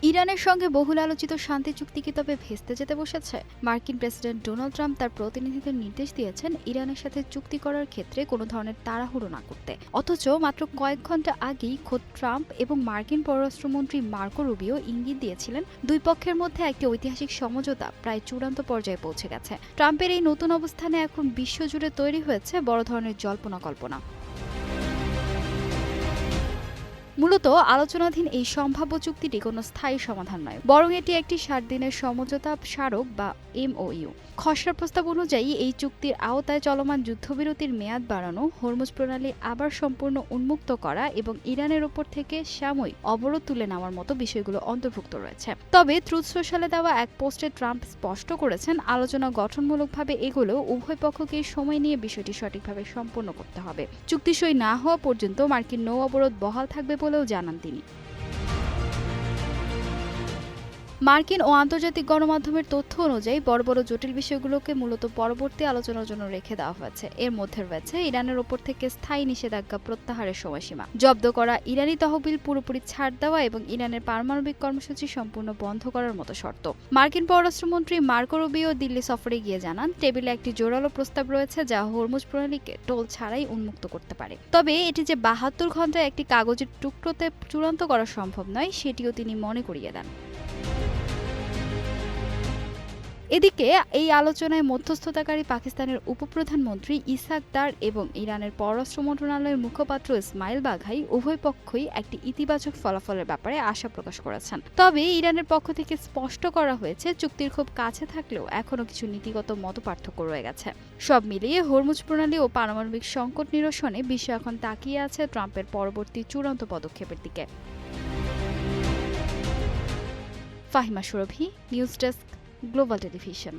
ইরানের সঙ্গে বহুল আলোচিত শান্তি চুক্তি কি তবে ভেস্তে যেতে বসেছে? মার্কিন প্রেসিডেন্ট ডোনাল্ড ট্রাম্প তার প্রতিনিধিদের নির্দেশ দিয়েছেন ইরানের সাথে চুক্তি করার ক্ষেত্রে কোনো ধরনের তাড়াহুড়ো না করতে। অথচ মাত্র কয়েক ঘন্টা আগেই খোদ ট্রাম্প এবং মার্কিন পররাষ্ট্রমন্ত্রী মার্কো রুবিও ইঙ্গিত দিয়েছিলেন দুই পক্ষের মধ্যে একটি ঐতিহাসিক সমঝোতা প্রায় চূড়ান্ত পর্যায়ে পৌঁছে গেছে। ট্রাম্পের এই নতুন অবস্থানে এখন বিশ্বজুড়ে তৈরি হয়েছে বড় ধরনের জল্পনা কল্পনা। মূলত আলোচনাধীন এই সম্ভাব্য চুক্তিটি কোনো স্থায়ী সমাধান নয়, বরং এটি একটি ৬০ দিনের সমঝোতা স্মারক বা এমওইউ। খসড়া প্রস্তাব অনুযায়ী এই চুক্তির আওতায় চলমান যুদ্ধবিরতির মেয়াদ বাড়ানো, হরমুজ প্রণালী আবার সম্পূর্ণ উন্মুক্ত করা এবং ইরানের ওপর থেকে সাময়িক অবরোধ তুলে নেওয়ার মতো বিষয়গুলো অন্তর্ভুক্ত রয়েছে। তবে ট্রুথ সোশ্যালে দেওয়া এক পোস্টে ট্রাম্প স্পষ্ট করেছেন, আলোচনা গঠনমূলকভাবে এগোলেও উভয় পক্ষকে সময় নিয়ে বিষয়টি সঠিকভাবে সম্পন্ন করতে হবে। চুক্তি সই না হওয়া পর্যন্ত মার্কিন নৌ অবরোধ বহাল থাকবে বলেও জানান তিনি। মার্কিন ও আন্তর্জাতিক গণমাধ্যমের তথ্য অনুযায়ী বড় বড় জটিল বিষয়গুলোকে মূলত পরবর্তী আলোচনার জন্য রেখে দেওয়া হয়েছে। এর মধ্যে রয়েছে ইরানের ওপর থেকে স্থায়ী নিষেধাজ্ঞা প্রত্যাহারের সময়সীমা, জব্দ করা ইরানি তহবিল পুরোপুরি ছাড় দেওয়া এবং ইরানের পারমাণবিক কর্মসূচি সম্পূর্ণ বন্ধ করার মতো শর্ত। মার্কিন পররাষ্ট্রমন্ত্রী মার্কো রুবিও দিল্লি সফরে গিয়ে জানান, টেবিলে একটি জোরালো প্রস্তাব রয়েছে যা হরমুজ প্রণালীকে টোল ছাড়াই উন্মুক্ত করতে পারে। তবে এটি যে ৭২ ঘন্টায় একটি কাগজের টুকরোতে চূড়ান্ত করা সম্ভব নয়, সেটিও তিনি মনে করিয়ে দেন। এদিকে এই আলোচনায় মধ্যস্থতাকারী পাকিস্তানের উপপ্রধানমন্ত্রী ইসহাক দার এবং ইরানের পররাষ্ট্র মন্ত্রণালয়ের মুখপাত্র ইসমাইল বাঘাই উভয় পক্ষই একটি ইতিবাচক ফলাফলের ব্যাপারে আশা প্রকাশ করেছেন। তবে ইরানের পক্ষ থেকে স্পষ্ট করা হয়েছে, চুক্তির খুব কাছে থাকলেও এখনও কিছু নীতিগত মতপার্থক্য রয়ে গেছে। সব মিলিয়ে হরমুজ প্রণালী ও পারমাণবিক সংকট নিরসনে বিশ্ব এখন তাকিয়ে আছে ট্রাম্পের পরবর্তী চূড়ান্ত পদক্ষেপের দিকে। ফাহিমা সুরভি, নিউজ ডেস্ক, গ্লোবাল টেলিভিশন।